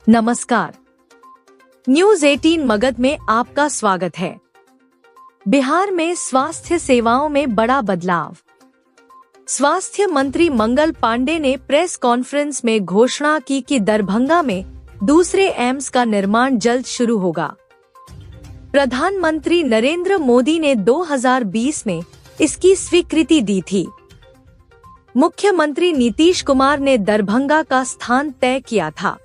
नमस्कार। न्यूज 18 मगध में आपका स्वागत है। बिहार में स्वास्थ्य सेवाओं में बड़ा बदलाव। स्वास्थ्य मंत्री मंगल पांडे ने प्रेस कॉन्फ्रेंस में घोषणा की कि दरभंगा में दूसरे एम्स का निर्माण जल्द शुरू होगा। प्रधानमंत्री नरेंद्र मोदी ने 2020 में इसकी स्वीकृति दी थी। मुख्यमंत्री नीतीश कुमार ने दरभंगा का स्थान तय किया था।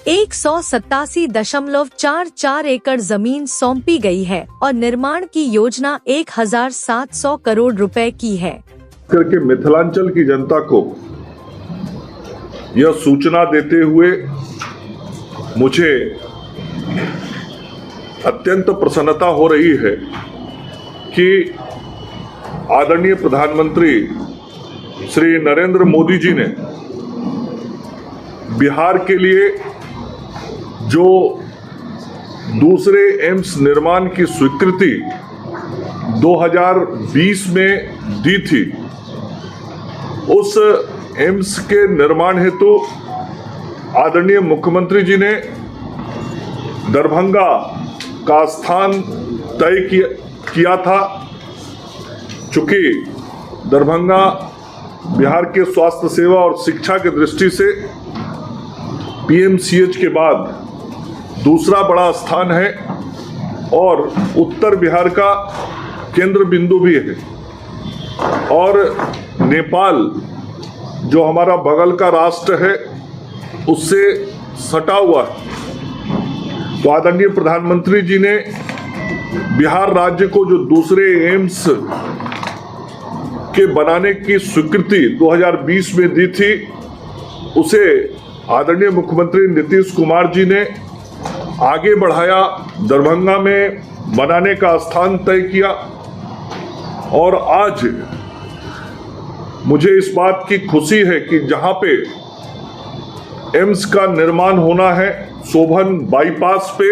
187.44 एकड़ जमीन सौंपी गई है और निर्माण की योजना 1700 करोड़ रुपए की है। करके मिथिलांचल की जनता को यह सूचना देते हुए मुझे अत्यंत प्रसन्नता हो रही है कि आदरणीय प्रधानमंत्री श्री नरेंद्र मोदी जी ने बिहार के लिए जो दूसरे एम्स निर्माण की स्वीकृति 2020 में दी थी, उस एम्स के निर्माण हेतु आदरणीय मुख्यमंत्री जी ने दरभंगा का स्थान तय किया था। चूंकि दरभंगा बिहार के स्वास्थ्य सेवा और शिक्षा की दृष्टि से पीएमसीएच के बाद दूसरा बड़ा स्थान है और उत्तर बिहार का केंद्र बिंदु भी है, और नेपाल जो हमारा बगल का राष्ट्र है उससे सटा हुआ है। तो आदरणीय प्रधानमंत्री जी ने बिहार राज्य को जो दूसरे एम्स के बनाने की स्वीकृति 2020 में दी थी, उसे आदरणीय मुख्यमंत्री नीतीश कुमार जी ने आगे बढ़ाया, दरभंगा में बनाने का स्थान तय किया। और आज मुझे इस बात की खुशी है कि जहां पे एम्स का निर्माण होना है शोभन बाईपास पे,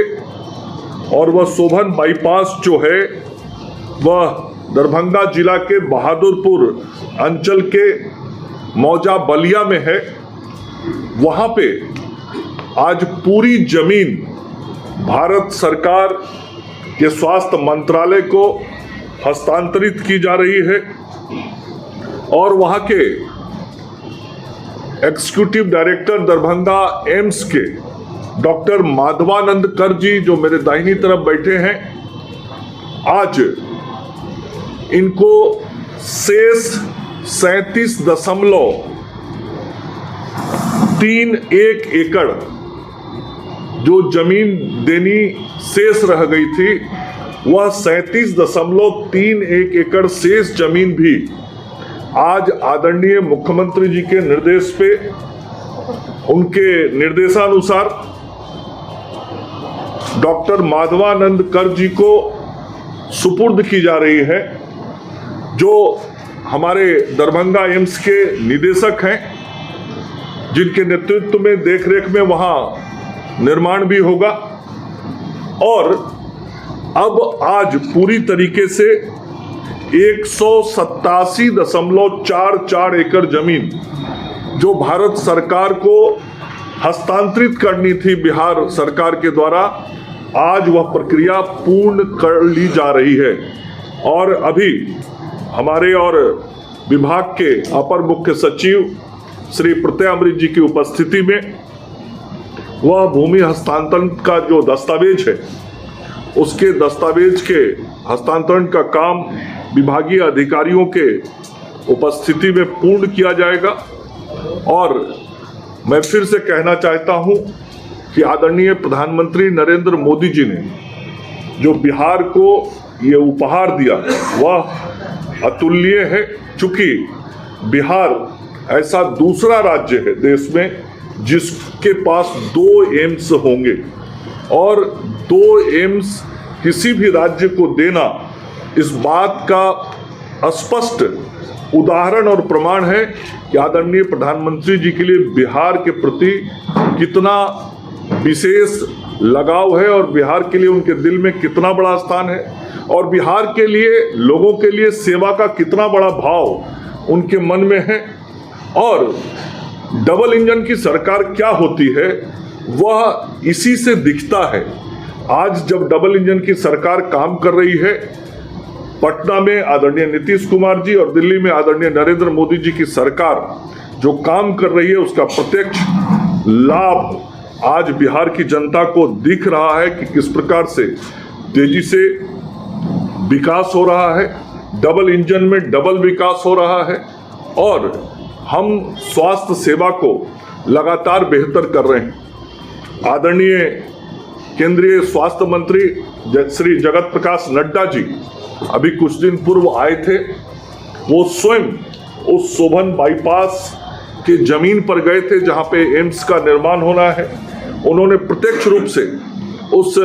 और वह शोभन बाईपास जो है वह दरभंगा जिला के बहादुरपुर अंचल के मौजा बलिया में है। वहां पे आज पूरी जमीन भारत सरकार के स्वास्थ्य मंत्रालय को हस्तांतरित की जा रही है, और वहां के एग्जीक्यूटिव डायरेक्टर दरभंगा एम्स के डॉक्टर माधवानंद कर जी, जो मेरे दाहिनी तरफ बैठे हैं, आज इनको शेष 37.31 एकड़ जो जमीन देनी शेष रह गई थी, वह 37.31 एकड़ शेष जमीन भी आज आदरणीय मुख्यमंत्री जी के निर्देश पे, उनके निर्देशानुसार डॉक्टर माधवानंद कर जी को सुपुर्द की जा रही है, जो हमारे दरभंगा एम्स के निदेशक हैं, जिनके नेतृत्व में देखरेख में वहां निर्माण भी होगा। और अब आज पूरी तरीके से 187.44 एकड़ जमीन जो भारत सरकार को हस्तांतरित करनी थी बिहार सरकार के द्वारा, आज वह प्रक्रिया पूर्ण कर ली जा रही है। और अभी हमारे और विभाग के अपर मुख्य सचिव श्री प्रत्यय अमृत जी की उपस्थिति में वह भूमि हस्तांतरण का जो दस्तावेज है, उसके दस्तावेज के हस्तांतरण का काम विभागीय अधिकारियों के उपस्थिति में पूर्ण किया जाएगा। और मैं फिर से कहना चाहता हूं कि आदरणीय प्रधानमंत्री नरेंद्र मोदी जी ने जो बिहार को ये उपहार दिया वह अतुल्य है। चूंकि बिहार ऐसा दूसरा राज्य है देश में जिसके पास 2 एम्स होंगे, और 2 एम्स किसी भी राज्य को देना इस बात का स्पष्ट उदाहरण और प्रमाण है कि आदरणीय प्रधानमंत्री जी के लिए बिहार के प्रति कितना विशेष लगाव है, और बिहार के लिए उनके दिल में कितना बड़ा स्थान है, और बिहार के लिए लोगों के लिए सेवा का कितना बड़ा भाव उनके मन में है। और डबल इंजन की सरकार क्या होती है वह इसी से दिखता है। आज जब डबल इंजन की सरकार काम कर रही है, पटना में आदरणीय नीतीश कुमार जी और दिल्ली में आदरणीय नरेंद्र मोदी जी की सरकार जो काम कर रही है, उसका प्रत्यक्ष लाभ आज बिहार की जनता को दिख रहा है कि किस प्रकार से तेजी से विकास हो रहा है, डबल इंजन में डबल विकास हो रहा है और हम स्वास्थ्य सेवा को लगातार बेहतर कर रहे हैं। आदरणीय केंद्रीय स्वास्थ्य मंत्री श्री जगत प्रकाश नड्डा जी अभी कुछ दिन पूर्व आए थे। वो स्वयं उस शोभन बाईपास के जमीन पर गए थे जहां पे एम्स का निर्माण होना है। उन्होंने प्रत्यक्ष रूप से उस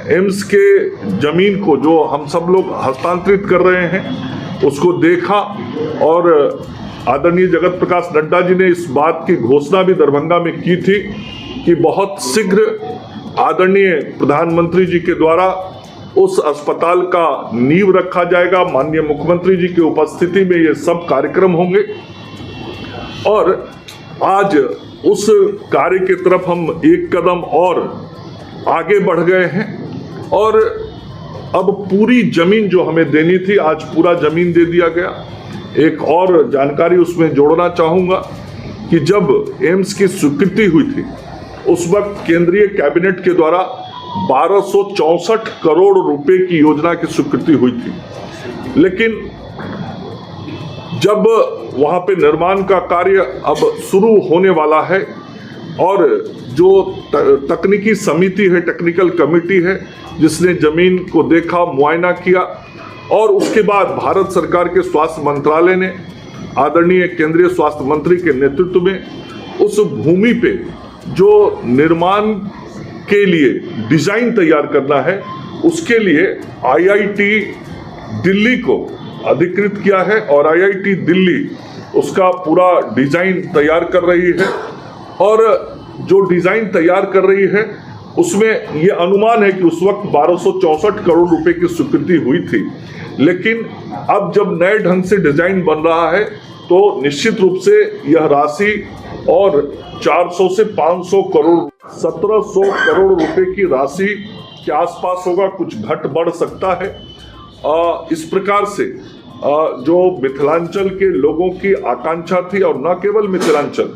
एम्स के जमीन को जो हम सब लोग हस्तांतरित कर रहे हैं उसको देखा और आदरणीय जगत प्रकाश नड्डा जी ने इस बात की घोषणा भी दरभंगा में की थी कि बहुत शीघ्र आदरणीय प्रधानमंत्री जी के द्वारा उस अस्पताल का नींव रखा जाएगा। माननीय मुख्यमंत्री जी की उपस्थिति में ये सब कार्यक्रम होंगे और आज उस कार्य की तरफ हम एक कदम और आगे बढ़ गए हैं और अब पूरी जमीन जो हमें देनी थी, आज पूरा जमीन दे दिया गया। एक और जानकारी उसमें जोड़ना चाहूँगा कि जब एम्स की स्वीकृति हुई थी उस वक्त केंद्रीय कैबिनेट के द्वारा 1264 करोड़ रुपए की योजना की स्वीकृति हुई थी, लेकिन जब वहां पे निर्माण का कार्य अब शुरू होने वाला है और जो तकनीकी समिति है, टेक्निकल कमेटी है जिसने जमीन को देखा, मुआयना किया और उसके बाद भारत सरकार के स्वास्थ्य मंत्रालय ने आदरणीय केंद्रीय स्वास्थ्य मंत्री के नेतृत्व में उस भूमि पे जो निर्माण के लिए डिजाइन तैयार करना है उसके लिए आईआईटी दिल्ली को अधिकृत किया है और आईआईटी दिल्ली उसका पूरा डिजाइन तैयार कर रही है और जो डिजाइन तैयार कर रही है उसमें यह अनुमान है कि उस वक्त 1264 करोड़ रुपए की स्वीकृति हुई थी, लेकिन अब जब नए ढंग से डिजाइन बन रहा है तो निश्चित रूप से यह राशि और 400 से 500 करोड़ 1700 करोड़ रुपए की राशि के आसपास होगा, कुछ घट बढ़ सकता है। इस प्रकार से जो मिथिलांचल के लोगों की आकांक्षा थी और न केवल मिथिलांचल,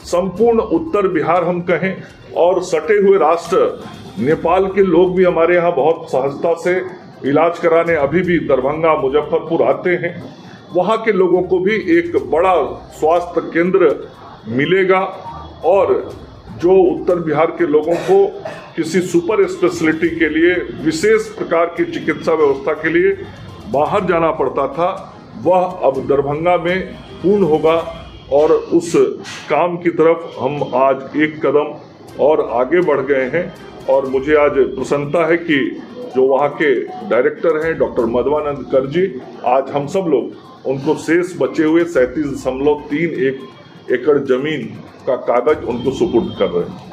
संपूर्ण उत्तर बिहार हम कहें और सटे हुए राष्ट्र नेपाल के लोग भी हमारे यहाँ बहुत सहजता से इलाज कराने अभी भी दरभंगा मुजफ्फरपुर आते हैं। वहाँ के लोगों को भी एक बड़ा स्वास्थ्य केंद्र मिलेगा और जो उत्तर बिहार के लोगों को किसी सुपर स्पेशलिटी के लिए, विशेष प्रकार की चिकित्सा व्यवस्था के लिए बाहर जाना पड़ता था, वह अब दरभंगा में पूर्ण होगा और उस काम की तरफ हम आज एक कदम और आगे बढ़ गए हैं। और मुझे आज प्रसन्नता है कि जो वहाँ के डायरेक्टर हैं डॉक्टर मधवानंद कर जी, आज हम सब लोग उनको शेष बचे हुए 37.31 एकड़ जमीन का कागज उनको सुपुर्द कर रहे हैं।